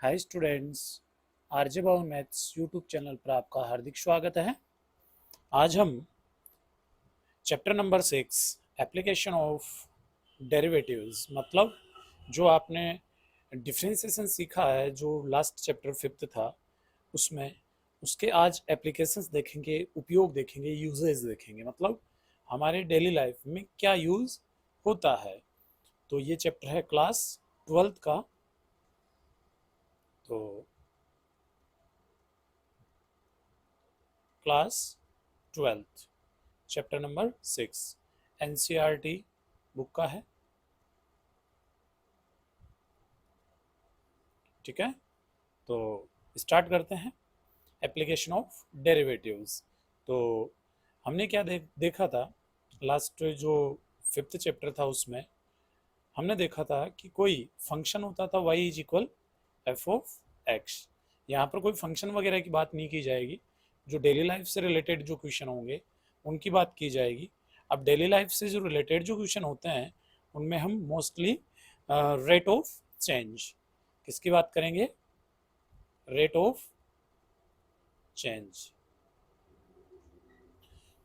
Hi students, RJ बाबू maths YouTube channel पर आपका हार्दिक स्वागत है। आज हम chapter number 6 application of derivatives मतलब जो आपने डिफरेंशिएशन सीखा है, जो लास्ट चैप्टर 5th था उसमें उसके आज एप्लीकेशंस देखेंगे, उपयोग देखेंगे, यूजेस देखेंगे। मतलब हमारे डेली लाइफ में क्या यूज होता है। तो ये चैप्टर है क्लास 12th का। तो class 12th chapter number 6 NCERT book का है। ठीक है, तो स्टार्ट करते हैं। Application of derivatives. तो हमने क्या देखा था लास्ट जो 5th चैप्टर था उसमें हमने देखा था कि कोई फंक्शन होता था y is equal F of x. यहाँ पर कोई फंक्शन वगैरह की बात नहीं की जाएगी, जो डेली लाइफ से रिलेटेड जो क्वेश्चन होंगे उनकी बात की जाएगी। अब डेली लाइफ से जो रिलेटेड जो क्वेश्चन होते हैं उनमें हम मोस्टली रेट ऑफ चेंज किसकी बात करेंगे, रेट ऑफ चेंज।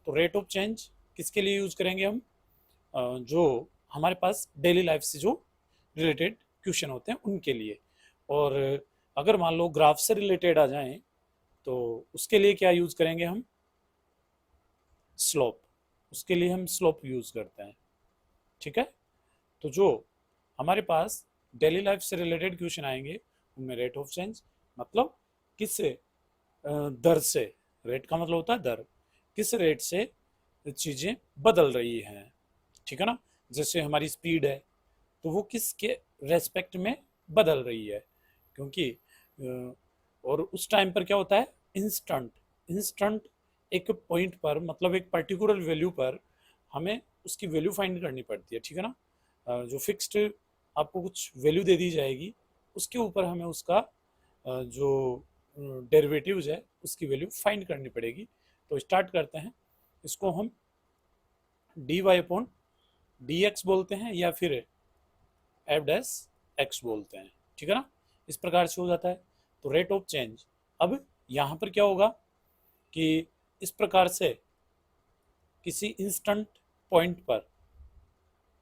तो रेट ऑफ चेंज किसके लिए यूज करेंगे हम, जो हमारे पास डेली लाइफ से जो रिलेटेड क्वेश्चन होते हैं उनके लिए। और अगर मान लो ग्राफ से रिलेटेड आ जाएं तो उसके लिए क्या यूज करेंगे हम, स्लोप। उसके लिए हम स्लोप यूज करते हैं। ठीक है, तो जो हमारे पास डेली लाइफ से रिलेटेड क्वेश्चन आएंगे उनमें रेट ऑफ चेंज मतलब किस दर से, रेट का मतलब होता है दर, किस रेट से चीजें बदल रही हैं। ठीक है ना, जैसे हमारी स्पीड है तो वो किसके रेस्पेक्ट में बदल रही है, क्योंकि और उस टाइम पर क्या होता है, इंस्टेंट इंस्टेंट एक पॉइंट पर मतलब एक पर्टिकुलर वैल्यू पर हमें उसकी वैल्यू फाइंड करनी पड़ती है। ठीक है ना, जो फिक्स्ड आपको कुछ वैल्यू दे दी जाएगी उसके ऊपर हमें उसका जो डेरिवेटिव्स है उसकी वैल्यू फाइंड करनी पड़ेगी। तो स्टार्ट करते हैं। इसको हम D Y upon D X बोलते हैं या फिर एफ डैश एक्स बोलते हैं। ठीक है ना, इस प्रकार से हो जाता है। तो रेट ऑफ चेंज, अब यहाँ पर क्या होगा कि इस प्रकार से किसी इंस्टेंट पॉइंट पर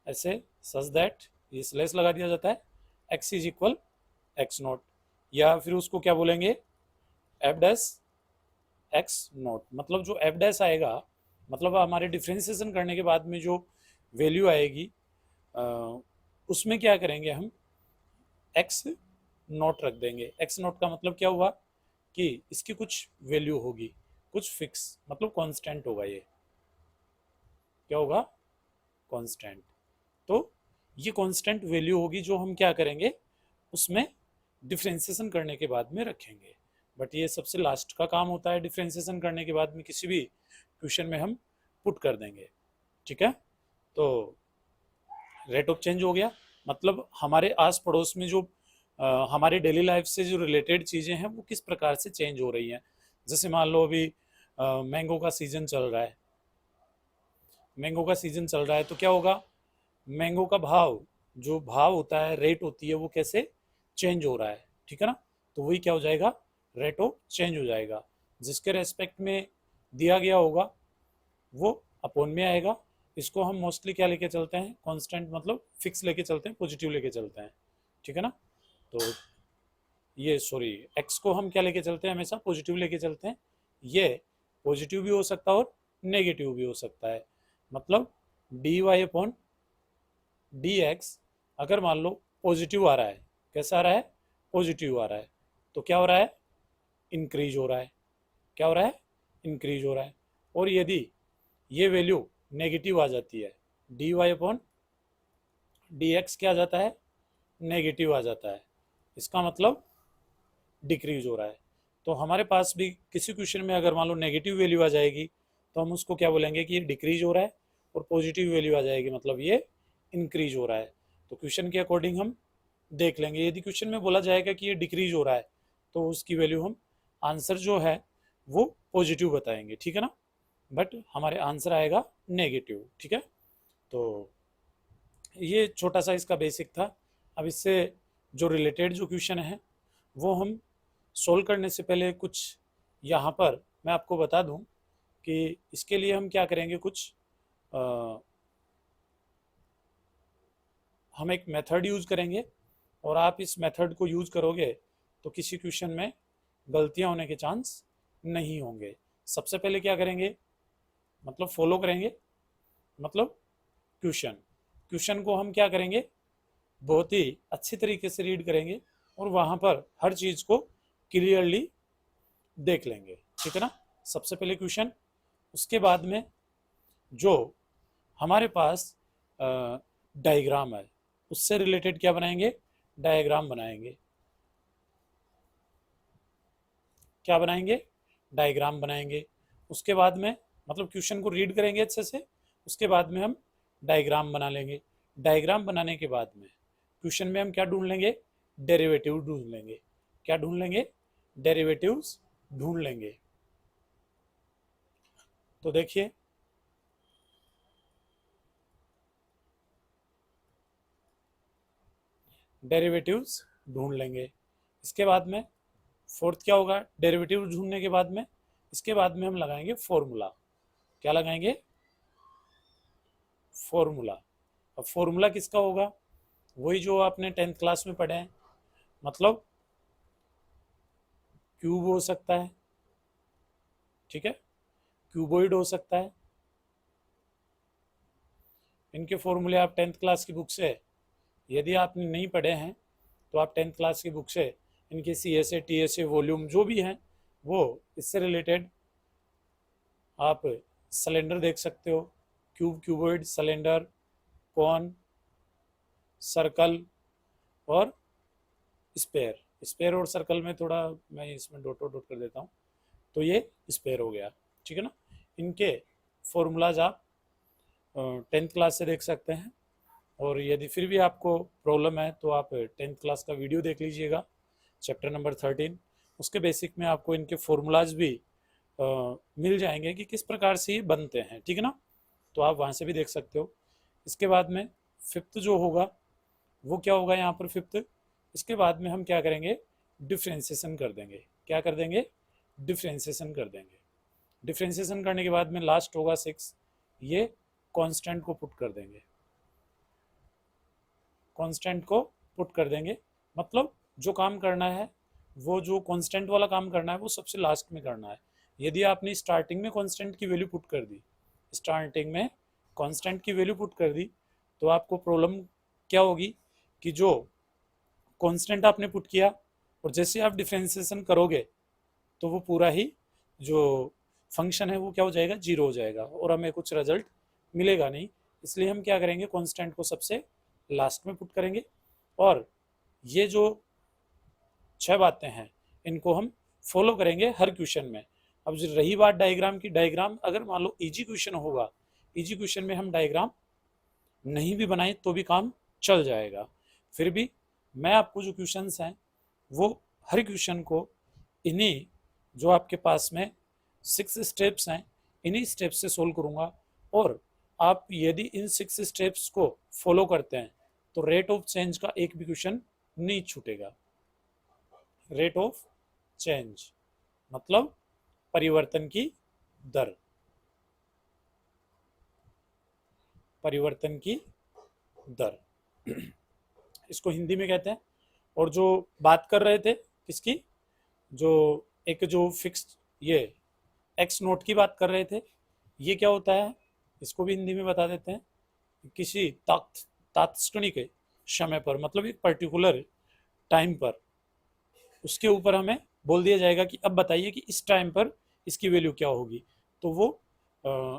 ऐसे सच दैट ये स्लेस लगा दिया जाता है, x is equal x not, या फिर उसको क्या बोलेंगे, एफ डैश एक्स नॉट। मतलब जो एफ डैश आएगा मतलब हमारे डिफ्रेंसिएशन करने के बाद में जो वैल्यू आएगी उसमें क्या करेंगे हम, एक्स नॉट रख देंगे। एक्स नॉट का मतलब क्या हुआ कि इसकी कुछ वैल्यू होगी, कुछ फिक्स मतलब कांस्टेंट होगा। ये क्या होगा, कांस्टेंट। तो ये कांस्टेंट वैल्यू होगी जो हम क्या करेंगे उसमें डिफ्रेंसिएशन करने के बाद में रखेंगे। बट ये सबसे लास्ट का काम होता है, डिफ्रेंसिएशन करने के बाद में किसी भी क्वेश्चन में हम पुट कर देंगे। ठीक है, तो रेट ऑफ चेंज हो गया मतलब हमारे आस पड़ोस में जो हमारे डेली लाइफ से जो रिलेटेड चीज़ें हैं वो किस प्रकार से चेंज हो रही हैं। जैसे मान लो अभी मैंगो का सीजन चल रहा है, मैंगो का सीजन चल रहा है तो क्या होगा, मैंगो का भाव, जो भाव होता है, रेट होती है, वो कैसे चेंज हो रहा है। ठीक है ना, तो वही क्या हो जाएगा, रेट ऑफ चेंज हो जाएगा। जिसके रेस्पेक्ट में दिया गया होगा वो अपॉन में आएगा। इसको हम मोस्टली क्या लेके चलते हैं, कांस्टेंट मतलब फिक्स लेके चलते हैं, पॉजिटिव लेके चलते हैं। ठीक है ना, तो ये सॉरी एक्स को हम क्या लेके चलते हैं, हमेशा पॉजिटिव लेके चलते हैं। ये पॉजिटिव भी हो सकता है और नेगेटिव भी हो सकता है। मतलब D Y upon D X अगर मान लो पॉजिटिव आ रहा है, कैसा आ रहा है, पॉजिटिव आ रहा है, तो क्या हो रहा है, इंक्रीज हो रहा है। क्या हो रहा है, इंक्रीज हो रहा है। और यदि ये वैल्यू नेगेटिव आ जाती है, D Y upon D X क्या आ जाता है, नेगेटिव आ जाता है, इसका मतलब डिक्रीज हो रहा है। तो हमारे पास भी किसी क्वेश्चन में अगर मान लो नेगेटिव वैल्यू आ जाएगी तो हम उसको क्या बोलेंगे कि ये डिक्रीज हो रहा है, और पॉजिटिव वैल्यू आ जाएगी मतलब ये इंक्रीज हो रहा है। तो क्वेश्चन के अकॉर्डिंग हम देख लेंगे। यदि क्वेश्चन में बोला जाएगा कि ये डिक्रीज हो रहा है तो उसकी वैल्यू हम आंसर जो है वो पॉजिटिव बताएंगे। ठीक है ना, बट हमारे आंसर आएगा नेगेटिव। ठीक है, तो ये छोटा सा इसका बेसिक था। अब इससे जो रिलेटेड जो क्वेश्चन है वो हम सोल्व करने से पहले कुछ यहाँ पर मैं आपको बता दूं कि इसके लिए हम क्या करेंगे। कुछ हम एक मेथड यूज़ करेंगे और आप इस मेथड को यूज़ करोगे तो किसी क्वेश्चन में गलतियां होने के चांस नहीं होंगे। सबसे पहले क्या करेंगे, मतलब फॉलो करेंगे, मतलब क्वेश्चन क्वेश्चन को हम क्या करेंगे, बहुत ही अच्छी तरीके से रीड करेंगे और वहाँ पर हर चीज़ को क्लियरली देख लेंगे, ठीक है ना। सबसे पहले क्वेश्चन, उसके बाद में जो हमारे पास डायग्राम है उससे रिलेटेड क्या बनाएंगे, डायग्राम बनाएंगे। क्या बनाएंगे, डायग्राम बनाएंगे। उसके बाद में मतलब क्वेश्चन को रीड करेंगे अच्छे से, उसके बाद में हम डायग्राम बना लेंगे। डायग्राम बनाने के बाद में क्वेश्चन में हम क्या ढूंढ लेंगे, डेरिवेटिव ढूंढ लेंगे। क्या ढूंढ लेंगे, डेरिवेटिव्स ढूंढ लेंगे। तो देखिए डेरिवेटिव्स ढूंढ लेंगे। इसके बाद में फोर्थ क्या होगा, डेरिवेटिव ढूंढने के बाद में इसके बाद में हम लगाएंगे फॉर्मूला। क्या लगाएंगे, फॉर्मूला। अब फॉर्मूला किसका होगा, वही जो आपने 10th क्लास में पढ़े हैं, मतलब क्यूब हो सकता है, ठीक है, क्यूबॉइड हो सकता है। इनके फॉर्मूले आप 10th क्लास की बुक से, यदि आपने नहीं पढ़े हैं तो आप 10th क्लास की बुक से इनके CSA TSA वॉल्यूम जो भी हैं वो इससे रिलेटेड आप सिलेंडर देख सकते हो, cube, cuboid, cylinder, cone, circle और स्पेयर। स्पेयर और सर्कल में थोड़ा मैं इसमें डॉट डॉट कर देता हूँ, तो ये स्पेयर हो गया, ठीक है ना। इनके फॉर्मूलाज आप 10th क्लास से देख सकते हैं। और यदि फिर भी आपको प्रॉब्लम है तो आप 10th क्लास का वीडियो देख लीजिएगा, चैप्टर नंबर 13। उसके बेसिक में आपको इनके फॉर्मूलाज भी मिल जाएंगे कि किस प्रकार से ये बनते हैं, ठीक है ना। तो आप वहाँ से भी देख सकते हो। इसके बाद में फिफ्थ जो होगा वो क्या होगा यहाँ पर, फिफ्थ, इसके बाद में हम क्या करेंगे, डिफ्रेंसिएशन कर देंगे। क्या कर देंगे, डिफ्रेंसिएशन कर देंगे। डिफ्रेंसिएशन करने के बाद में लास्ट होगा 6, ये कांस्टेंट को पुट कर देंगे। कांस्टेंट को पुट कर देंगे, मतलब जो काम करना है, वो जो कांस्टेंट वाला काम करना है वो सबसे लास्ट में करना है। यदि आपने स्टार्टिंग में कांस्टेंट की वैल्यू पुट कर दी, स्टार्टिंग में कांस्टेंट की वैल्यू पुट कर दी, तो आपको प्रॉब्लम क्या होगी कि जो कांस्टेंट आपने पुट किया और जैसे आप डिफरेंशिएशन करोगे तो वो पूरा ही जो फंक्शन है वो क्या हो जाएगा, जीरो हो जाएगा और हमें कुछ रिजल्ट मिलेगा नहीं। इसलिए हम क्या करेंगे, कांस्टेंट को सबसे लास्ट में पुट करेंगे। और ये जो 6 बातें हैं इनको हम फॉलो करेंगे हर क्वेश्चन में। अब जो रही बात डायग्राम की, डायग्राम अगर मान लो इजी क्वेश्चन होगा, इजी क्वेश्चन में हम डायग्राम नहीं भी बनाए तो भी काम चल जाएगा। फिर भी मैं आपको जो क्वेश्चंस हैं वो हर क्वेश्चन को इन्हीं जो आपके पास में 6 स्टेप्स हैं इन्हीं स्टेप्स से सोल्व करूंगा। और आप यदि इन 6 स्टेप्स को फॉलो करते हैं तो रेट ऑफ चेंज का एक भी क्वेश्चन नहीं छूटेगा। रेट ऑफ चेंज मतलब परिवर्तन की दर, परिवर्तन की दर इसको हिंदी में कहते हैं। और जो बात कर रहे थे किसकी, जो एक जो फिक्स्ड ये एक्स नोट की बात कर रहे थे, ये क्या होता है इसको भी हिंदी में बता देते हैं। किसी तात्क्षणिक समय पर, मतलब एक पर्टिकुलर टाइम पर उसके ऊपर हमें बोल दिया जाएगा कि अब बताइए कि इस टाइम पर इसकी वैल्यू क्या होगी। तो वो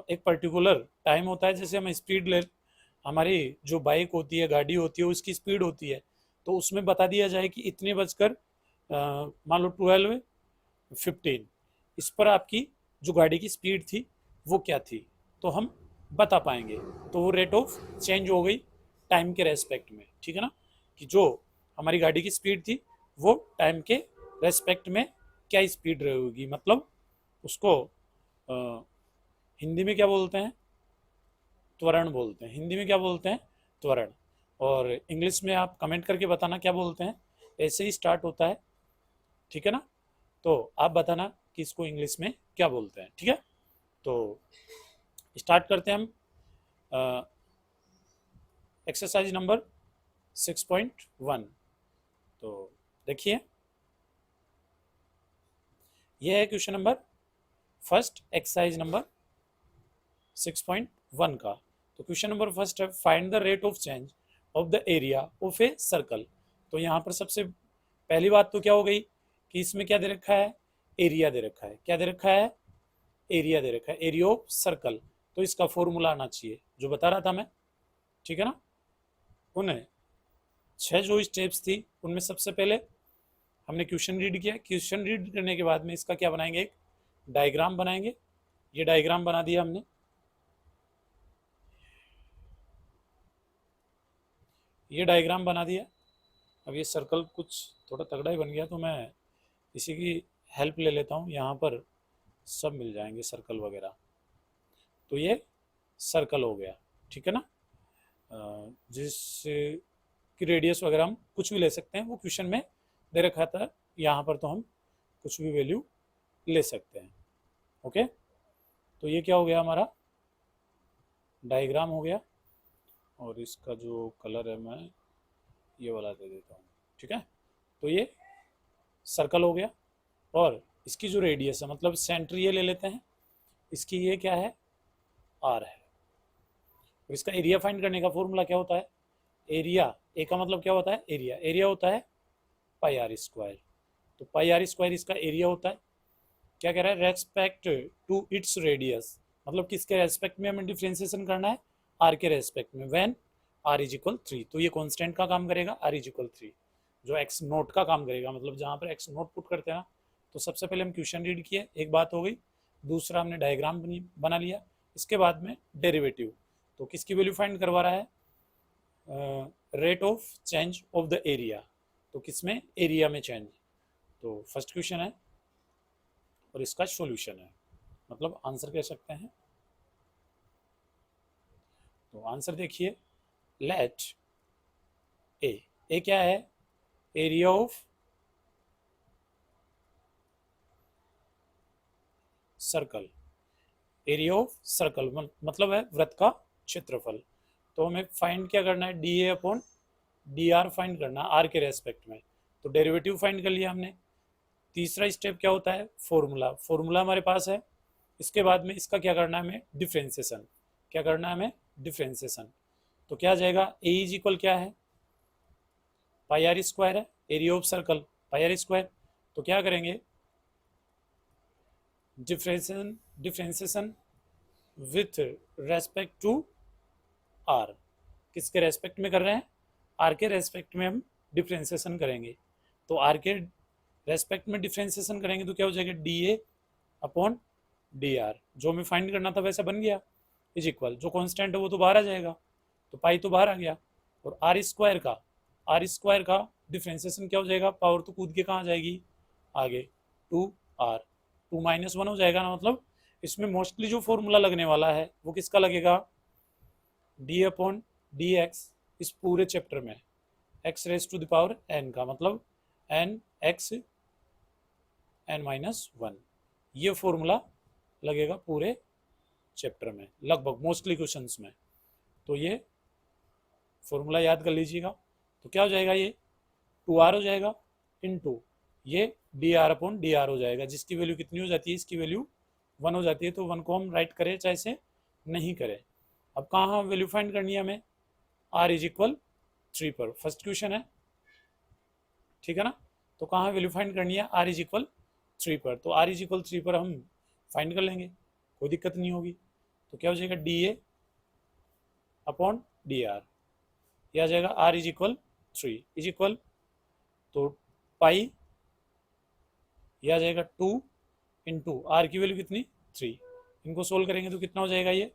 एक पर्टिकुलर टाइम होता है। जैसे हम स्पीड ले, हमारी जो बाइक होती है, गाड़ी होती है, उसकी स्पीड होती है, तो उसमें बता दिया जाए कि इतने बजकर मान लो 12:15 इस पर आपकी जो गाड़ी की स्पीड थी वो क्या थी, तो हम बता पाएंगे। तो वो रेट ऑफ चेंज हो गई टाइम के रेस्पेक्ट में, ठीक है ना, कि जो हमारी गाड़ी की स्पीड थी वो टाइम के रेस्पेक्ट में क्या स्पीड रहेगी। मतलब उसको हिंदी में क्या बोलते हैं, त्वरण बोलते हैं। हिंदी में क्या बोलते हैं, त्वरण। और इंग्लिश में आप कमेंट करके बताना क्या बोलते हैं। ऐसे ही स्टार्ट होता है ठीक है ना। तो आप बताना कि इसको इंग्लिश में क्या बोलते हैं, ठीक है। तो स्टार्ट करते हैं हम एक्सरसाइज नंबर 6.1। तो देखिए, यह है question number first, exercise number 6.1 का। तो क्वेश्चन नंबर फर्स्ट है, find the rate of change of the area of a circle. तो यहाँ पर सबसे पहली बात तो क्या हो गई कि इसमें क्या दे रखा है, एरिया दे रखा है। क्या दे रखा है, एरिया दे रखा है, एरिया ऑफ सर्कल। तो इसका फॉर्मूला आना चाहिए, जो बता रहा था मैं, ठीक है ना। उन्हें 6 जो स्टेप्स थी उनमें सबसे पहले हमने क्वेश्चन रीड किया। क्वेश्चन रीड करने के बाद में इसका क्या बनाएंगे, एक डायग्राम बनाएंगे। ये डायग्राम बना दिया हमने, ये डायग्राम बना दिया। अब ये सर्कल कुछ थोड़ा तगड़ा ही बन गया, तो मैं इसी की हेल्प ले लेता हूँ। यहाँ पर सब मिल जाएंगे सर्कल वगैरह। तो ये सर्कल हो गया, ठीक है ना। जिस की रेडियस वगैरह हम कुछ भी ले सकते हैं, वो क्वेश्चन में दे रखा था। यहाँ पर तो हम कुछ भी वैल्यू ले सकते हैं। ओके, तो ये क्या हो गया, हमारा डायग्राम हो गया। और इसका जो कलर है मैं ये वाला दे देता हूँ, ठीक है। तो ये सर्कल हो गया, और इसकी जो रेडियस है, मतलब सेंटर ये ले लेते हैं, इसकी ये क्या है, आर है। और इसका एरिया फाइंड करने का फॉर्मूला क्या होता है, एरिया, ए का मतलब क्या होता है, एरिया। एरिया होता है पाई आर स्क्वायर। तो पाई आर स्क्वायर इसका एरिया होता है। क्या कह रहा है, रेस्पेक्ट टू इट्स रेडियस, मतलब किसके रेस्पेक्ट में हमें डिफ्रेंसिएशन करना है, आर के रेस्पेक्ट में, व्हेन आर इज इक्वल 3। तो ये कांस्टेंट का काम करेगा, आर इज इक्वल 3, जो एक्स नोट का काम करेगा, मतलब जहाँ पर एक्स नोट पुट करते हैं ना। तो सबसे पहले हम क्वेश्चन रीड किए, एक बात हो गई। दूसरा हमने डायग्राम बना लिया। इसके बाद में डेरिवेटिव, तो किसकी वैल्यू फाइंड करवा रहा है, rate of change of the area. तो किसमें, एरिया में चेंज। तो फर्स्ट क्वेश्चन है और इसका सॉल्यूशन है, मतलब आंसर कह सकते हैं। तो आंसर देखिए, लेट ए क्या है, area of circle. Area of circle मतलब है वृत्त का क्षेत्रफल। तो हमें फाइंड क्या करना है, D a upon D R find करना, आर के रेस्पेक्ट में। तो डेरिवेटिव फाइंड कर लिया हमने। तीसरा स्टेप क्या होता है, फॉर्मूला। फॉर्मूला हमारे पास है। इसके बाद में इसका क्या करना है, हमें डिफ्रेंसिएशन। क्या करना है हमें, डिफ्रेंसिएशन। तो क्या आ जाएगा, ए इज इक्वल क्या है, पाई आर स्क्वायर है, area of circle pi r square. तो क्या करेंगे, differentiation with respect to r. किसके रेस्पेक्ट में कर रहे हैं, आर के रेस्पेक्ट में हम डिफ्रेंसिएशन करेंगे। तो आर के रेस्पेक्ट में डिफ्रेंसिएशन करेंगे तो क्या हो जाएगा, d a upon D R. जो हमें फाइंड करना था वैसा बन गया, इज इक्वल, जो कांस्टेंट है वो तो बाहर आ जाएगा, तो पाई तो बाहर आ गया। और आर स्क्वायर का डिफ्रेंसिएशन क्या हो जाएगा, पावर तो कूद के कहाँ आ जाएगी, आगे, टू आर, 2 - 1 हो जाएगा ना। मतलब इसमें मोस्टली जो फॉर्मूला लगने वाला है वो किसका लगेगा, डी अपॉन डी एक्स। इस पूरे चैप्टर में x raise to the power n का, मतलब एन एक्स n-1, ये फॉर्मूला लगेगा पूरे चैप्टर में, लगभग मोस्टली क्वेश्चंस में। तो ये फॉर्मूला याद कर लीजिएगा। तो क्या हो जाएगा, ये 2r हो जाएगा इनटू ये dr अपॉन dr हो जाएगा, जिसकी वैल्यू कितनी हो जाती है, इसकी वैल्यू 1 हो जाती है। तो 1 को हम राइट करें चाहे से नहीं करें। अब कहाँ वैल्यू फाइंड करनी है हमें, r इज इक्वल 3 पर। फर्स्ट क्वेश्चन है, ठीक है ना। तो कहाँ वैल्यू फाइंड करनी है, r इज इक्वल 3 पर। तो r इज इक्वल 3 पर हम फाइंड कर लेंगे, कोई दिक्कत नहीं होगी। तो क्या हो जाएगा, d a upon D R, यह आ जाएगा r is equal 3 is equal, तो पाई यह आ जाएगा 2 इंटू आर की वैल्यू कितनी, 3। इनको सोल्व करेंगे तो कितना हो जाएगा, ये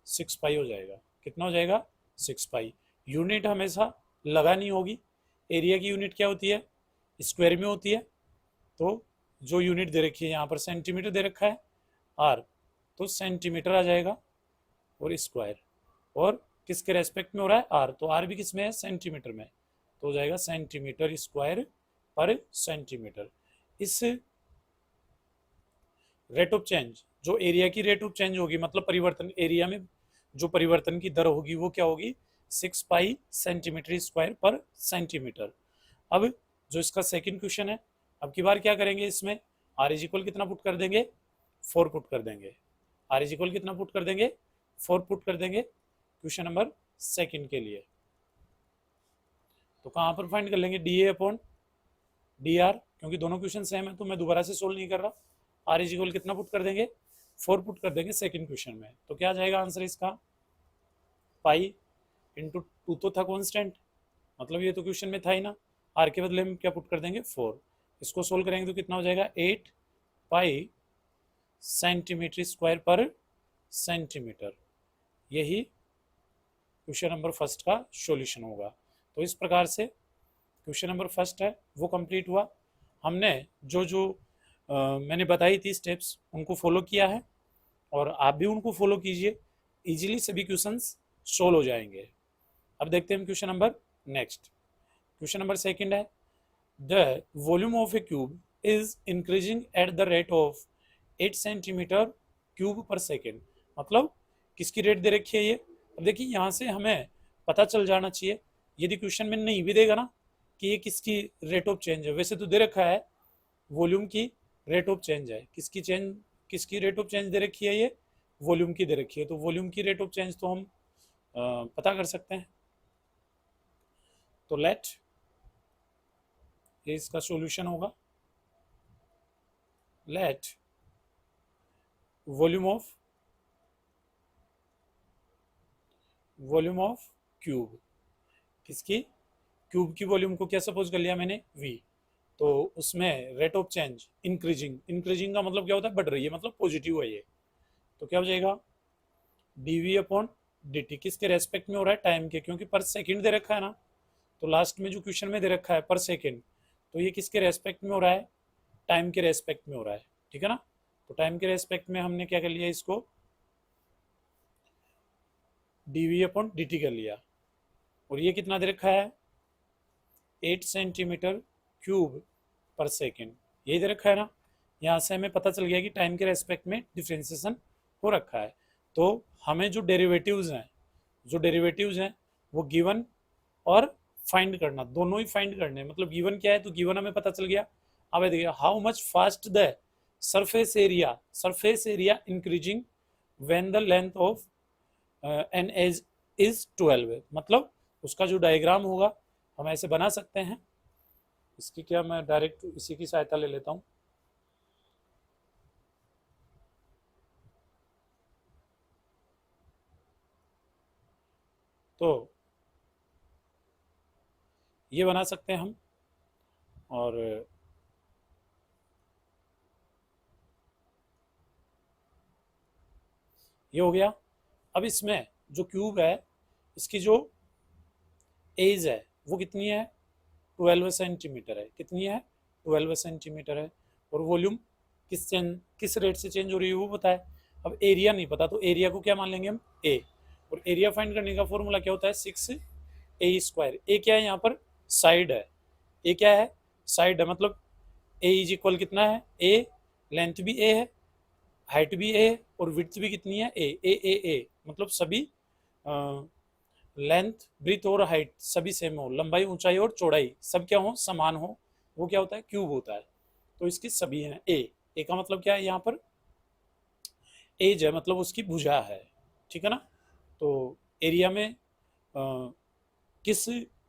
6 पाई हो जाएगा। कितना हो जाएगा, 6 पाई। यूनिट हमेशा लगानी होगी। एरिया की यूनिट क्या होती है, स्क्वायर में होती है। तो जो यूनिट दे रखी है यहाँ पर सेंटीमीटर दे रखा है, आर, तो सेंटीमीटर आ जाएगा, और स्क्वायर, और किसके रेस्पेक्ट में हो रहा है, आर, तो आर भी किस में है, सेंटीमीटर में। तो हो जाएगा सेंटीमीटर स्क्वायर पर सेंटीमीटर। इस रेट ऑफ चेंज, जो एरिया की रेट ऑफ चेंज होगी, मतलब परिवर्तन, एरिया में जो परिवर्तन की दर होगी वो क्या होगी, 6 पाई सेंटीमीटर स्क्वायर पर सेंटीमीटर। अब जो इसका सेकंड क्वेश्चन है, अब की बार क्या करेंगे, इसमें आर इज इक्वल कितना पुट कर देंगे, 4 पुट कर देंगे। आर इज इक्वल कितना पुट कर देंगे, 4 पुट कर देंगे क्वेश्चन नंबर सेकंड के लिए। तो कहाँ पर फाइंड कर लेंगे, D a upon D R, क्योंकि दोनों क्वेश्चन सेम है तो मैं दोबारा से सोल्व नहीं कर रहा। आर इज इक्वल कितना पुट कर देंगे, 4 पुट कर देंगे सेकंड क्वेश्चन में। तो क्या आ जाएगा आंसर इसका, पाई इंटू 2 तो था कॉन्स्टेंट, मतलब ये तो क्वेश्चन में था ही ना, आर के बदले में क्या पुट कर देंगे 4। इसको सोल्व करेंगे तो कितना हो जाएगा, 8 पाई सेंटीमीटर स्क्वायर पर सेंटीमीटर। यही क्वेश्चन नंबर फर्स्ट का सॉल्यूशन होगा। तो इस प्रकार से क्वेश्चन नंबर फर्स्ट है वो कंप्लीट हुआ। हमने जो जो मैंने बताई थी स्टेप्स उनको फॉलो किया है, और आप भी उनको फॉलो कीजिए, इजीली सभी क्वेश्चंस सोल्व हो जाएंगे। अब देखते हैं question number next. Question number second है, the volume of a cube is increasing at the rate of 8 centimetre cube per second. मतलब किसकी रेट दे रखी है ये। अब देखिए यहाँ से हमें पता चल जाना चाहिए, यदि क्वेश्चन में नहीं भी देगा ना कि ये किसकी रेट ऑफ चेंज है, वैसे तो दे रखा है वॉल्यूम की रेट ऑफ चेंज है, किसकी रेट ऑफ चेंज दे रखी है, ये वॉल्यूम की दे रखी है। तो वॉल्यूम की रेट ऑफ चेंज तो हम पता कर सकते हैं। तो लेट ये इसका सॉल्यूशन होगा, लेट वॉल्यूम ऑफ क्यूब, किसकी, क्यूब की वॉल्यूम को क्या सपोज कर लिया मैंने, v। तो उसमें rate of change increasing, increasing का मतलब क्या होता है, बढ़ रही है, मतलब पॉजिटिव है ये। तो क्या हो जाएगा, dv अपॉन dt, किसके रेस्पेक्ट में हो रहा है, टाइम के, क्योंकि पर सेकंड दे रखा है ना। तो लास्ट में जो क्वेश्चन में दे रखा है पर सेकंड, तो ये किसके रेस्पेक्ट में हो रहा है, टाइम के रेस्पेक्ट में हो रहा है, ठीक है ना। तो टाइम के रेस्पेक्ट में हमने क्या कर लिया, इसको dv अपॉन dt कर लिया। और ये कितना दे रखा है, 8 सेंटीमीटर क्यूब पर सेकेंड, यही दे रखा है ना। यहाँ से हमें पता चल गया कि टाइम के रेस्पेक्ट में डिफ्रेंसिएशन हो रखा है। तो हमें जो डेरिवेटिव्स हैं वो गिवन और फाइंड करना, दोनों ही फाइंड करने। मतलब गिवन क्या है, तो गिवन हमें पता चल गया। अब देखिए, how much fast the surface area increasing when the length of an edge is 12। मतलब उसका जो डायग्राम होगा हम ऐसे बना सकते हैं। इसकी क्या, मैं डायरेक्ट इसी की सहायता ले लेता हूँ। तो ये बना सकते हैं हम, और ये हो गया। अब इसमें जो क्यूब है इसकी जो एज है वो कितनी है, 12 सेंटीमीटर है। कितनी है, 12 सेंटीमीटर है। और वॉल्यूम किस रेट से चेंज हो रही है वो पता है। अब एरिया नहीं पता, तो एरिया को क्या मान लेंगे हम, ए। और एरिया फाइंड करने का फॉर्मूला क्या होता है, 6a स्क्वायर। ए क्या है यहाँ पर, साइड है। ए क्या है, साइड है। मतलब ए इज इक्वल कितना है, ए लेंथ भी ए है, हाइट भी ए है, और विड्थ भी कितनी है, ए। मतलब सभी लेंथ, ब्रीथ और हाइट सभी सेम हो, लंबाई, ऊंचाई और चौड़ाई सब क्या हो, समान हो, वो क्या होता है, क्यूब होता है। तो इसकी सभी हैं ए का मतलब क्या है, यहाँ पर एज है, मतलब उसकी भुजा है, ठीक है ना। तो एरिया में किस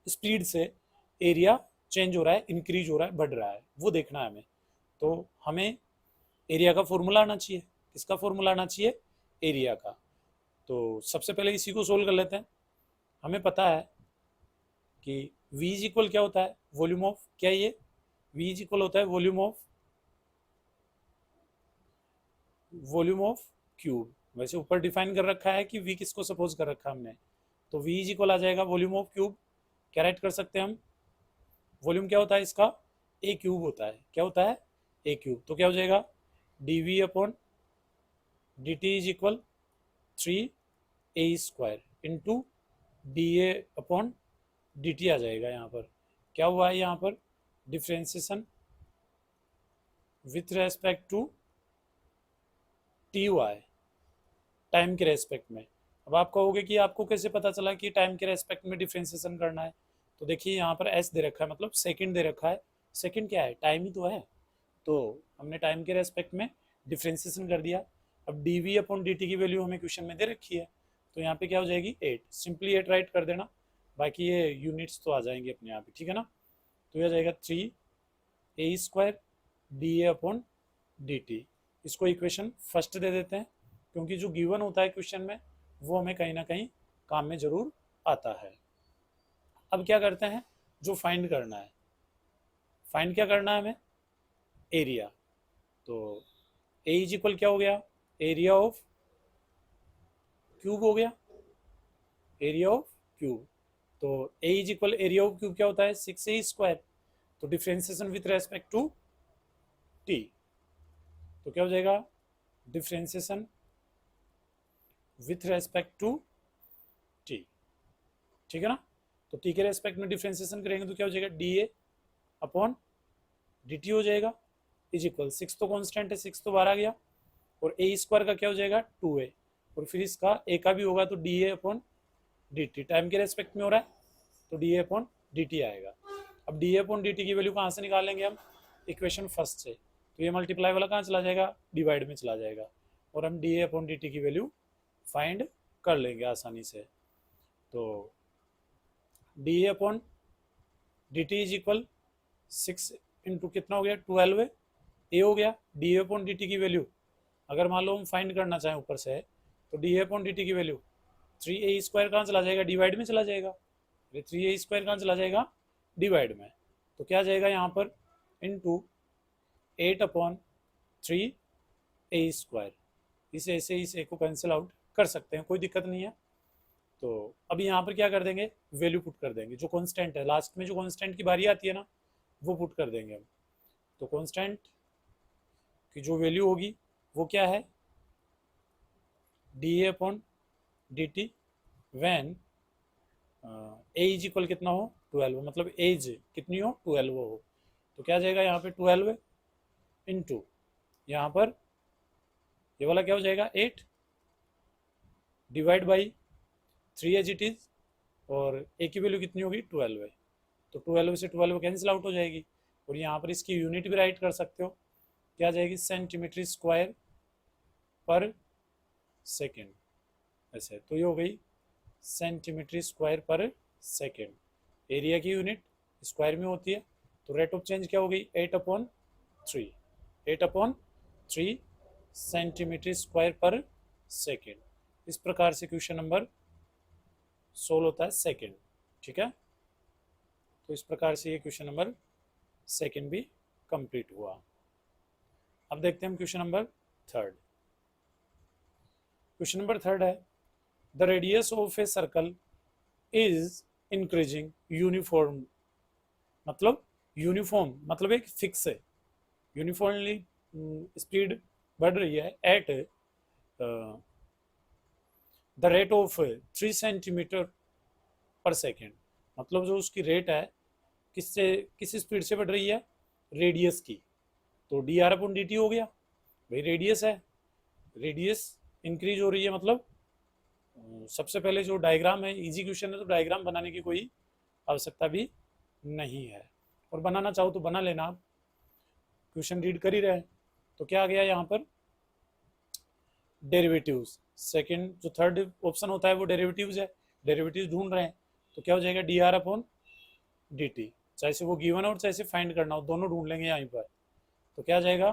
स्पीड से एरिया चेंज हो रहा है, इंक्रीज हो रहा है, बढ़ रहा है, वो देखना है हमें। तो हमें एरिया का फॉर्मूला आना चाहिए। किसका फॉर्मूला आना चाहिए, एरिया का। तो सबसे पहले इसी को सोल्व कर लेते हैं। हमें पता है कि v इज इक्वल क्या होता है, वॉल्यूम ऑफ, क्या ये v इज इक्वल होता है वॉल्यूम ऑफ क्यूब। वैसे ऊपर डिफाइन कर रखा है कि v किसको सपोज कर रखा है हमने, तो v इज इक्वल आ जाएगा वॉल्यूम ऑफ क्यूब। क्या राइट कर सकते हैं हम, वॉल्यूम क्या होता है इसका, ए क्यूब होता है। क्या होता है, ए क्यूब। तो क्या हो जाएगा, dv upon dt is equal 3a square into dA upon dt आ जाएगा। यहाँ पर क्या हुआ है, यहाँ पर differentiation with respect to t y, time के रेस्पेक्ट में। अब आप कहोगे कि आपको कैसे पता चला कि टाइम के रेस्पेक्ट में डिफ्रेंसिएशन करना है? तो देखिए यहाँ पर एस दे रखा है, मतलब सेकंड दे रखा है। सेकंड क्या है? टाइम ही तो है। तो हमने टाइम के रेस्पेक्ट में डिफ्रेंसिएशन कर दिया। अब d v upon d t की वैल्यू हमें क्वेश्चन में दे रखी है, तो यहाँ पे क्या हो जाएगी? 8। सिंपली 8 राइट कर देना, बाकी ये यूनिट्स तो आ जाएंगे अपने आप ही, ठीक है ना। तो यह जाएगा 3a² D a upon d T. इसको इक्वेशन फर्स्ट दे देते हैं, क्योंकि जो गिवन होता है क्वेश्चन में वो हमें कहीं ना कहीं काम में जरूर आता है। अब क्या करते हैं, जो फाइंड करना है, फाइंड क्या करना है हमें? एरिया। तो ए इज इक्वल क्या हो गया? एरिया ऑफ क्यूब हो गया, एरिया ऑफ क्यूब। तो a is equal area of cube क्या होता है? 6a²। तो differentiation with respect to t, तो क्या हो जाएगा? Differentiation with respect to t, ठीक है ना। तो टी के रेस्पेक्ट में डिफ्रेंसिएशन करेंगे तो क्या हो जाएगा? D a upon d T हो जाएगा, इज इक्वल 6 तो कॉन्स्टेंट है, 6 तो बाहर आ गया, और a² का क्या हो जाएगा? 2a, और फिर इसका a का भी होगा तो D a upon d t, time के रेस्पेक्ट में हो रहा है तो D a upon d T आएगा। अब d a upon d t की वैल्यू कहाँ से निकालेंगे हम? इक्वेशन फर्स्ट से। तो ये मल्टीप्लाई वाला कहाँ चला जाएगा? डिवाइड में चला जाएगा, और हम D a upon d t की वैल्यू फाइंड कर लेंगे आसानी से। तो D a upon d t is equal 6 into कितना हो गया? 12 ए हो गया। D a upon d t की वैल्यू अगर मान लो हम फाइंड करना चाहें ऊपर से, तो D a upon d t की वैल्यू 3a² कहाँ चला जाएगा? डिवाइड में चला जाएगा। 3a² कहाँ चला जाएगा? डिवाइड में। तो क्या जाएगा यहाँ पर? Into 8/3a²। इसे ऐसे इस a को कैंसिल आउट कर सकते हैं, कोई दिक्कत नहीं है। तो अभी यहाँ पर क्या कर देंगे? वैल्यू पुट कर देंगे, जो कांस्टेंट है लास्ट में, जो कांस्टेंट की बारी आती है ना, वो पुट कर देंगे हम। तो कांस्टेंट की जो वैल्यू होगी वो क्या है? D a upon d t when a is equal कितना हो? 12, मतलब एज कितनी हो? 12 हो। तो क्या जाएगा यहाँ पे? 12 इंटू यहाँ पर ये वाला क्या हो जाएगा? 8 divide by 3 as it is, और ए की वैल्यू कितनी होगी? 12 है। तो 12 से 12 कैंसिल आउट हो जाएगी, और यहाँ पर इसकी यूनिट भी राइट कर सकते हो, क्या जाएगी? सेंटीमीटर स्क्वायर पर सेकेंड, ऐसे। तो ये हो गई सेंटीमीटर स्क्वायर पर सेकेंड। एरिया की यूनिट स्क्वायर में होती है, तो रेट ऑफ चेंज क्या हो गई? 8/3, 8/3 सेंटीमीटर स्क्वायर पर सेकेंड। इस प्रकार से क्वेश्चन नंबर सोल्व होता है सेकेंड, ठीक है। तो इस प्रकार से ये क्वेश्चन नंबर सेकेंड भी कंप्लीट हुआ। अब देखते हैं हम question number third. Question number third है, the radius of a circle is increasing uniform, मतलब यूनिफॉर्म मतलब एक फिक्स है, यूनिफॉर्मली स्पीड बढ़ रही है at the rate of 3 centimetre per second. मतलब जो उसकी रेट है किससे, किस स्पीड से बढ़ रही है? रेडियस की। तो D r upon d T हो गया, भाई रेडियस है, रेडियस इंक्रीज हो रही है, मतलब सबसे पहले जो डायग्राम है, इजी क्वेश्चन है तो डायग्राम बनाने की कोई आवश्यकता भी नहीं है, और बनाना चाहो तो बना लेना, आप क्वेश्चन रीड कर ही रहे। तो क्या आ गया यहाँ पर? डेरिवेटिव्स। सेकंड जो थर्ड ऑप्शन होता है वो डेरिवेटिव्स है, डेरिवेटिव्स ढूंढ रहे हैं, तो क्या हो जाएगा? D r upon d T, चाहे से वो गिवन और चाहे से फाइंड करना हो, दोनों ढूंढ लेंगे यहाँ पर। तो क्या जाएगा?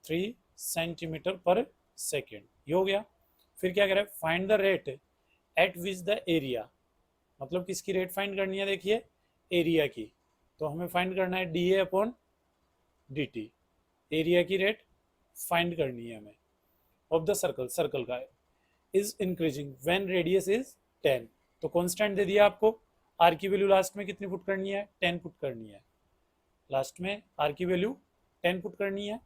3 सेंटीमीटर पर सेकेंड, ये हो गया। फिर क्या करें? Find the rate at which the area, मतलब किसकी रेट फाइंड करनी है? देखिए एरिया की। तो हमें फाइंड करना है D a upon d T, area की रेट फाइंड करनी है हमें ऑफ द सर्कल, सर्कल का is increasing when radius is 10। तो कांस्टेंट दे दिया आपको, आर की वैल्यू लास्ट में कितनी पुट करनी है? 10 पुट करनी है, लास्ट में आर की वैल्यू 10 पुट करनी है।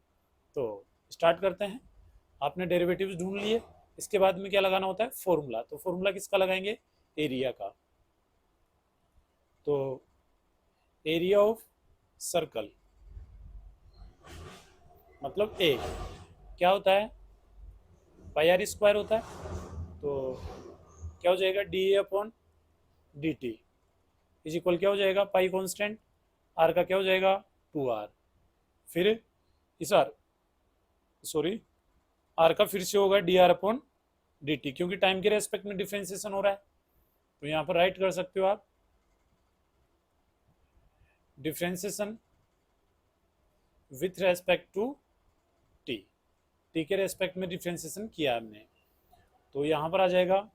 तो स्टार्ट करते हैं। आपने डेरिवेटिव्स ढूंढ लिए, इसके बाद में क्या लगाना होता है? फॉर्मूला। तो फॉर्मूला किसका लगाएंगे? एरिया का। तो एरिया ऑफ सर्कल मतलब ए क्या होता है, पाई आर स्क्वायर होता है। तो क्या हो जाएगा, d a upon d t is equal क्या हो जाएगा, पाई कॉन्स्टेंट, आर का क्या हो जाएगा 2r, फिर इस आर सॉरी आर का फिर से होगा D r upon d T, क्योंकि टाइम के रेस्पेक्ट में डिफ्रेंसिएशन हो रहा है। तो यहाँ पर राइट कर सकते हो आप, differentiation with respect to t, t के रेस्पेक्ट में डिफ्रेंसिएशन किया हमने। तो यहाँ पर आ जाएगा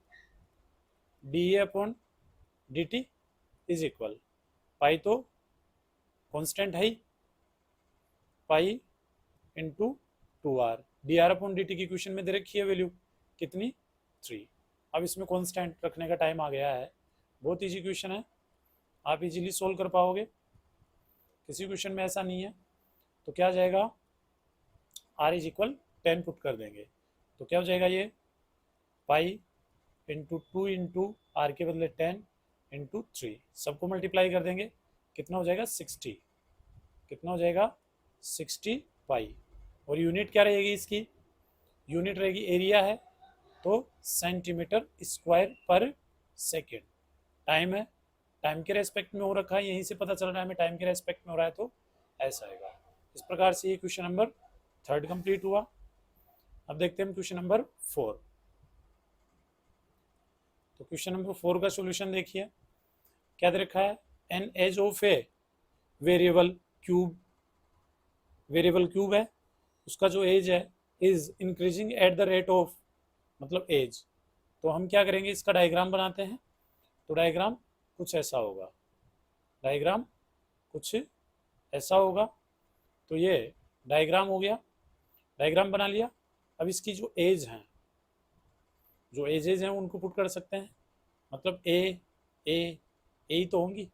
d a upon d t is equal, pi तो कॉन्स्टेंट है ही, pi into 2r, d r upon d t की क्वेश्चन में दे रखी है वैल्यू कितनी 3। अब इसमें कॉन्स्टेंट रखने का टाइम आ गया है, बहुत ईजी क्वेश्चन है, आप इजीली सोल्व कर पाओगे, किसी क्वेश्चन में ऐसा नहीं है। तो क्या आ जाएगा, r इज इक्वल 10 पुट कर देंगे, तो क्या हो जाएगा ये पाई इंटू 2 इंटू आर के बदले 10 इंटू 3, सबको मल्टीप्लाई कर देंगे, कितना हो जाएगा 60, कितना हो जाएगा 60 पाई। और यूनिट क्या रहेगी इसकी, यूनिट रहेगी एरिया है तो सेंटीमीटर स्क्वायर पर सेकेंड, टाइम है टाइम के रेस्पेक्ट में हो रखा है, यहीं से पता चल रहा है हमें टाइम के रेस्पेक्ट में हो रहा है, तो ऐसा आएगा। इस प्रकार से ये क्वेश्चन नंबर 3 कंप्लीट हुआ। अब देखते हैं क्वेश्चन नंबर 4। तो क्वेश्चन नंबर 4 का सॉल्यूशन देखिए, क्या दे रखा है, an edge of a variable cube, variable cube है, उसका जो एज है is increasing at the rate of, मतलब एज। तो हम क्या करेंगे, इसका डायग्राम बनाते हैं। तो डायग्राम कुछ ऐसा होगा, डायग्राम कुछ ऐसा होगा। तो ये डायग्राम हो गया, डायग्राम बना लिया। अब इसकी जो एज हैं, जो एजेज हैं उनको पुट कर सकते हैं, मतलब ए ही तो होंगी,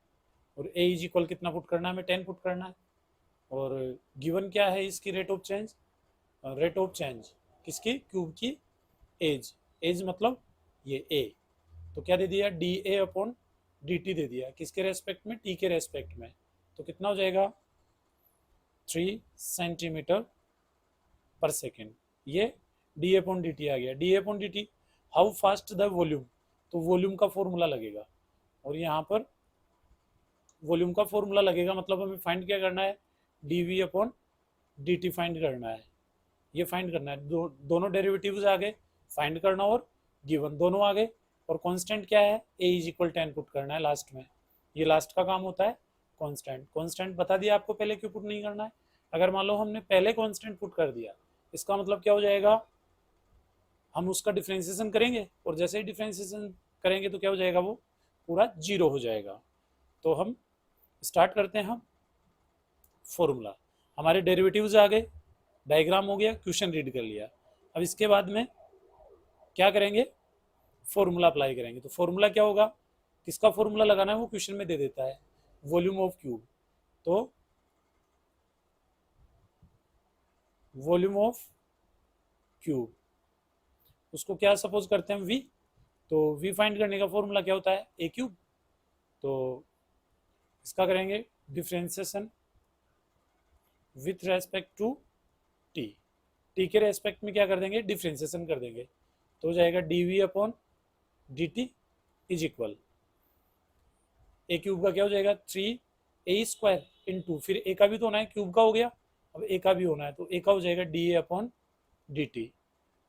और ए इज इक्वल कितना पुट करना है, हमें 10 पुट करना है। और गिवन क्या है इसकी rate of change, rate of change किसकी, क्यूब की एज, एज मतलब ये ए। तो क्या दे दिया, d a upon d t दे दिया, किसके रेस्पेक्ट में, टी के रेस्पेक्ट में। तो कितना हो जाएगा 3 सेंटीमीटर पर सेकेंड, ये d a upon d t आ गया। D a upon d t, how fast the volume, तो वॉल्यूम का फॉर्मूला लगेगा, और यहाँ पर वॉल्यूम का फॉर्मूला लगेगा, मतलब हमें फाइंड क्या करना है, d v upon d t find करना है, ये फाइंड करना है। दोनों डेरिवेटिव्स आ गए, फाइंड करना और गिवन दोनों आ गए, और कांस्टेंट क्या है, ए इज इक्वल 10 पुट करना है लास्ट में, ये लास्ट का काम होता है कांस्टेंट। कांस्टेंट बता दिया आपको पहले क्यों पुट नहीं करना है। अगर मान लो हमने पहले कांस्टेंट पुट कर दिया, इसका मतलब क्या हो जाएगा, हम उसका डिफ्रेंसिएशन करेंगे, और जैसे ही डिफ्रेंसिएशन करेंगे तो क्या हो जाएगा, वो पूरा 0 हो जाएगा। तो हम स्टार्ट करते हैं, हम फॉर्मूला, हमारे डेरिवेटिव्स आ गए, डायग्राम हो गया, क्वेश्चन रीड कर लिया। अब इसके बाद में क्या करेंगे, फॉर्मूला अप्लाई करेंगे। तो फॉर्मूला क्या होगा, किसका फॉर्मूला लगाना है वो क्वेश्चन में दे देता है, वॉल्यूम ऑफ क्यूब। तो वॉल्यूम ऑफ क्यूब, उसको क्या सपोज करते हैं वी, तो वी फाइंड करने का फॉर्मूला क्या होता है, ए क्यूब। तो इसका करेंगे differentiation with respect to t, t के रेस्पेक्ट में क्या कर देंगे, डिफ्रेंसिएशन कर देंगे। तो हो जाएगा d v upon d t is equal, a cube का क्या हो जाएगा 3 ए स्क्वायर इंटू, फिर ए का भी तो होना है, क्यूब का हो गया, अब ए का भी होना है, तो ए का हो जाएगा d a upon d t.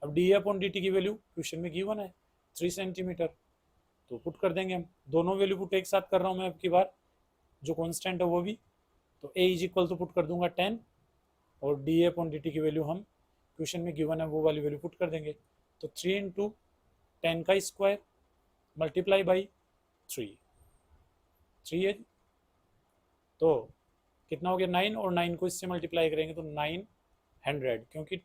अब d a upon d t की वैल्यू क्वेश्चन में गिवन है 3 सेंटीमीटर, तो पुट कर देंगे हम, दोनों वैल्यू पुट एक साथ कर रहा हूँ मैं अब की बार, जो कॉन्स्टेंट है वो भी। तो ए इज इक्वल तो पुट कर दूंगा 10, और D a upon d t की वैल्यू हम क्वेश्चन में गिवन है वो वाली वैल्यू पुट कर देंगे। तो 3 इंटू 10 का स्क्वायर मल्टीप्लाई बाई 3 है, तो कितना हो गया 9, और 9 को इससे मल्टीप्लाई करेंगे तो 900, क्योंकि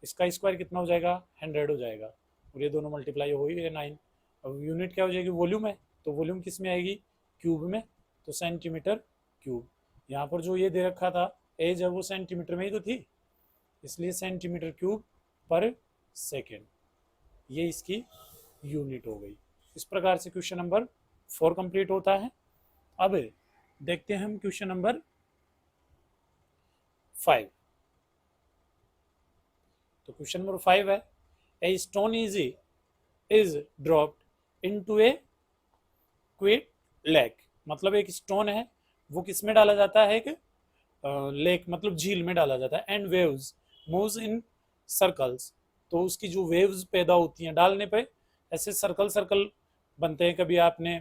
इसका स्क्वायर कितना हो जाएगा 100 हो जाएगा, और ये दोनों मल्टीप्लाई हो ही गए 9। अब यूनिट क्या हो जाएगी, वॉल्यूम है, तो वॉल्यूम किस में आएगी, क्यूब में, तो सेंटीमीटर क्यूब। यहाँ पर जो ये दे रखा था एज है वो सेंटीमीटर में ही तो थी, इसलिए सेंटीमीटर क्यूब पर सेकेंड, ये इसकी यूनिट हो गई। इस प्रकार से क्वेश्चन नंबर 4 कंप्लीट होता है। अब देखते हैं हम क्वेश्चन नंबर 5। तो क्वेश्चन नंबर 5 है, a stone is dropped into A quit lake, मतलब एक स्टोन है वो किस में डाला जाता है, एक लेक मतलब झील में डाला जाता है, and waves moves in circles, तो उसकी जो वेव्स पैदा होती हैं डालने पे ऐसे सर्कल सर्कल बनते हैं। कभी आपने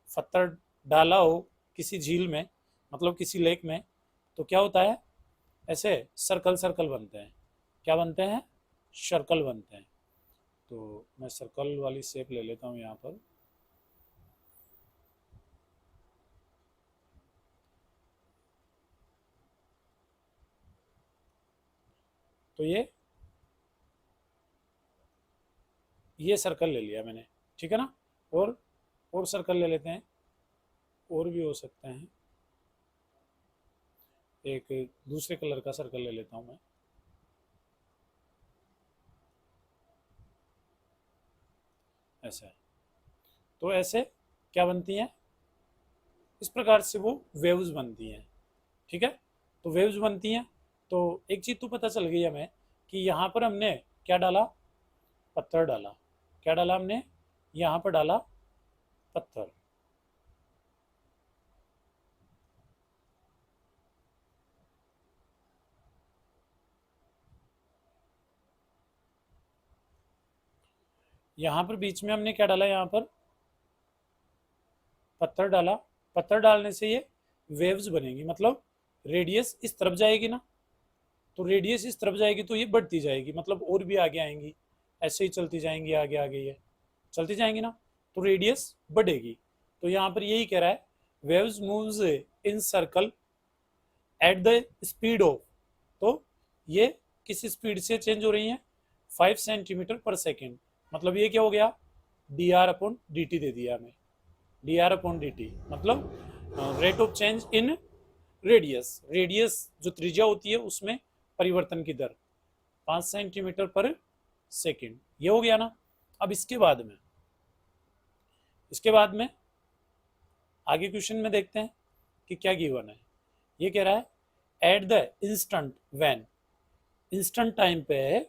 पत्थर डाला हो किसी झील में, मतलब किसी लेक में, तो क्या होता है, ऐसे सर्कल सर्कल बनते हैं। क्या बनते हैं, सर्कल बनते हैं। तो मैं सर्कल वाली शेप ले लेता हूँ यहाँ पर। तो ये सर्कल ले लिया मैंने, ठीक है ना। और सर्कल ले लेते हैं, और भी हो सकते हैं। एक दूसरे कलर का सर्कल ले लेता हूं मैं। ऐसा है, तो ऐसे क्या बनती हैं, इस प्रकार से वो वेव्स बनती हैं, ठीक है। तो वेव्स बनती हैं, तो एक चीज तो पता चल गई हमें कि यहाँ पर हमने क्या डाला, पत्थर डाला। क्या डाला हमने, यहाँ पर डाला पत्थर। यहाँ पर बीच में हमने क्या डाला, यहाँ पर पत्थर डाला। पत्थर डालने से ये वेव्स बनेगी, मतलब रेडियस इस तरफ जाएगी ना, तो रेडियस इस तरफ जाएगी तो ये बढ़ती जाएगी, मतलब और भी आगे आएंगी, ऐसे ही चलती जाएंगी, आगे आगे ये चलती जाएंगी ना, तो रेडियस बढ़ेगी। तो यहाँ पर यही कह रहा है, waves moves in circle at the speed of, तो ये किस स्पीड से चेंज हो रही है, 5 सेंटीमीटर पर सेकेंड। मतलब ये क्या हो गया, d r upon d t दे दिया हमें, d r upon d t मतलब rate of change in radius. Radius जो त्रिज्या होती है उसमें परिवर्तन की दर 5 सेंटीमीटर पर सेकेंड, ये हो गया ना। अब इसके बाद में आगे क्वेश्चन में देखते हैं कि क्या गिवन है। ये कह रहा है, at the instant when, instant time पे है,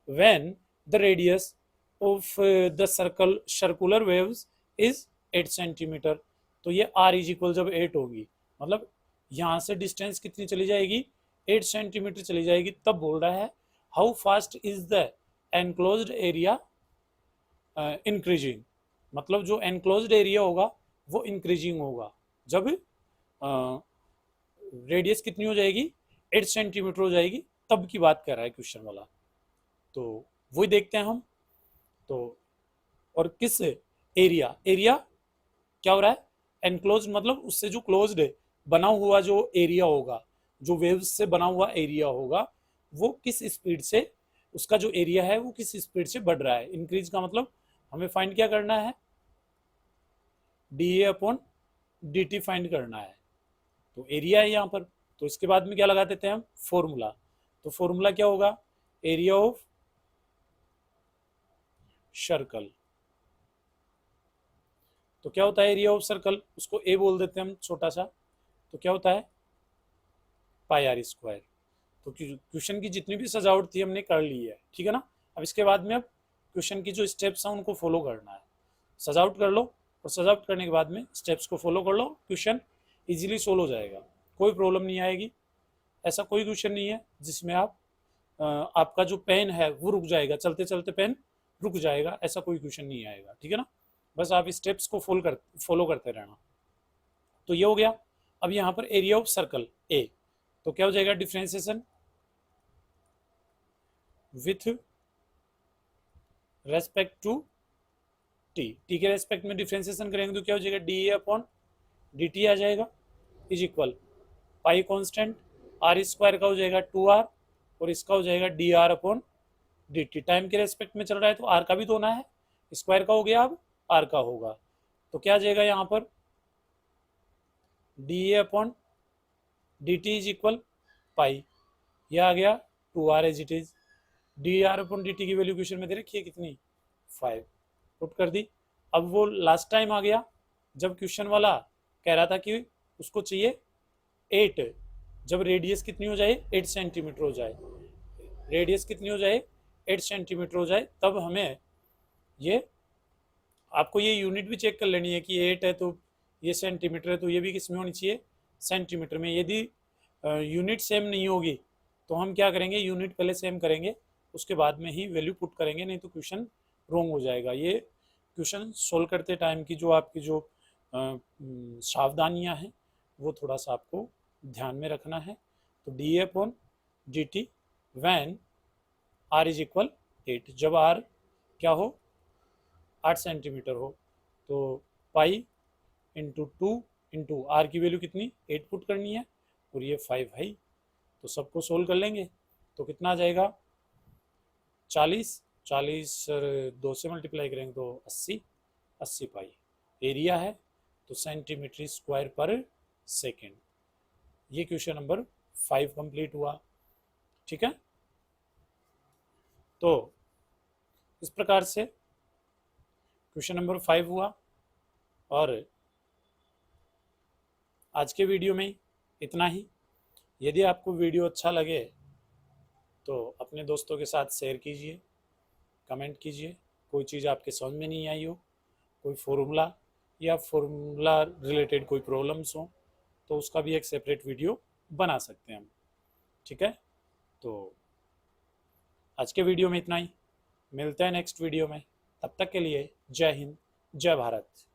when the radius of the circular waves is 8 centimetre. तो ये r इज इक्वल जब 8 होगी, मतलब यहाँ से डिस्टेंस कितनी चली जाएगी, 8 सेंटीमीटर चली जाएगी। तब बोल रहा है, how fast is the enclosed area increasing, मतलब जो एनक्लोज्ड एरिया होगा वो इंक्रीजिंग होगा जब रेडियस कितनी हो जाएगी, 8 सेंटीमीटर हो जाएगी, तब की बात कर रहा है क्वेश्चन वाला। तो वही देखते हैं हम। तो और किस एरिया, एरिया क्या हो रहा है, एनक्लोज मतलब उससे जो क्लोज्ड है, बना हुआ जो एरिया होगा, जो वेव्स से बना हुआ एरिया होगा, वो किस स्पीड से, उसका जो एरिया है वो किस स्पीड से बढ़ रहा है। इंक्रीज का मतलब हमें फाइंड क्या करना है, D a upon d t find करना है। तो एरिया है यहाँ पर, तो इसके बाद में क्या लगा देते हैं हम, फॉर्मूला। तो फॉर्मूला क्या होगा, एरिया ऑफ सर्कल। तो क्या होता है एरिया ऑफ सर्कल, उसको ए बोल देते हैं हम छोटा सा, तो क्या होता है, पाई आर स्क्वायर। तो क्वेश्चन की जितनी भी सजावट थी हमने कर ली है, ठीक है ना। अब इसके बाद में अब क्वेश्चन की जो स्टेप्स हैं उनको फॉलो करना है। सजावट कर लो, और सजावट करने के बाद में स्टेप्स को फॉलो कर लो, क्वेश्चन इजीली सोल्व हो जाएगा, कोई प्रॉब्लम नहीं आएगी। ऐसा कोई क्वेश्चन नहीं है जिसमें आपका जो पेन है वो रुक जाएगा, चलते चलते पेन रुक जाएगा, ऐसा कोई क्वेश्चन नहीं आएगा, ठीक है ना। बस आप स्टेप्स को फॉलो करते रहना। तो ये हो गया। अब यहाँ पर एरिया ऑफ सर्कल ए, तो क्या हो जाएगा, differentiation with respect to t, t के रेस्पेक्ट में डिफ्रेंसिएशन करेंगे तो क्या हो जाएगा, d a upon d t आ जाएगा, is equal pi constant r square का हो जाएगा 2r, और इसका हो जाएगा d r upon d t. Time के रेस्पेक्ट में चल रहा है तो आर का भी तो होना है, स्क्वायर का हो गया, अब आर का होगा। तो क्या आ जाएगा यहाँ पर, d a upon d t is equal pi, यह आ गया 2r as it is. D r upon d t की वैल्यू क्वेश्चन में दे रखी है कितनी, 5, पुट कर दी। अब वो लास्ट टाइम आ गया जब क्वेश्चन वाला कह रहा था कि उसको चाहिए 8, जब रेडियस कितनी हो जाए, 8 सेंटीमीटर हो जाए, रेडियस कितनी हो जाए, 8 सेंटीमीटर हो जाए तब हमें ये, आपको ये यूनिट भी चेक कर लेनी है कि 8 है तो ये सेंटीमीटर है, तो ये भी किस में होनी चाहिए, सेंटीमीटर में। यदि यूनिट सेम नहीं होगी तो हम क्या करेंगे, यूनिट पहले सेम करेंगे उसके बाद में ही वैल्यू पुट करेंगे, नहीं तो क्वेश्चन रॉन्ग हो जाएगा। ये क्वेश्चन सोल्व करते टाइम की जो आपकी जो सावधानियां हैं वो थोड़ा सा आपको ध्यान में रखना है। तो d upon d t when r is equal 8, जब आर क्या हो 8 सेंटीमीटर हो, तो पाई इंटू 2 इंटू आर की वैल्यू कितनी 8 पुट करनी है और ये 5 है, तो सबको सोल्व कर लेंगे तो कितना आ जाएगा 40, 40 2 से मल्टीप्लाई करेंगे तो 80, 80 पाई। एरिया है तो सेंटीमीटर स्क्वायर पर सेकेंड। ये क्वेश्चन नंबर 5 कंप्लीट हुआ। ठीक है, तो इस प्रकार से क्वेश्चन नंबर 5 हुआ। और आज के वीडियो में इतना ही। यदि आपको वीडियो अच्छा लगे तो अपने दोस्तों के साथ शेयर कीजिए, कमेंट कीजिए। कोई चीज़ आपके समझ में नहीं आई हो, कोई फॉर्मूला या फॉर्मूला रिलेटेड कोई प्रॉब्लम्स हो, तो उसका भी एक सेपरेट वीडियो बना सकते हैं हम। ठीक है, तो आज के वीडियो में इतना ही। मिलते हैं नेक्स्ट वीडियो में, तब तक के लिए जय हिंद, जय भारत।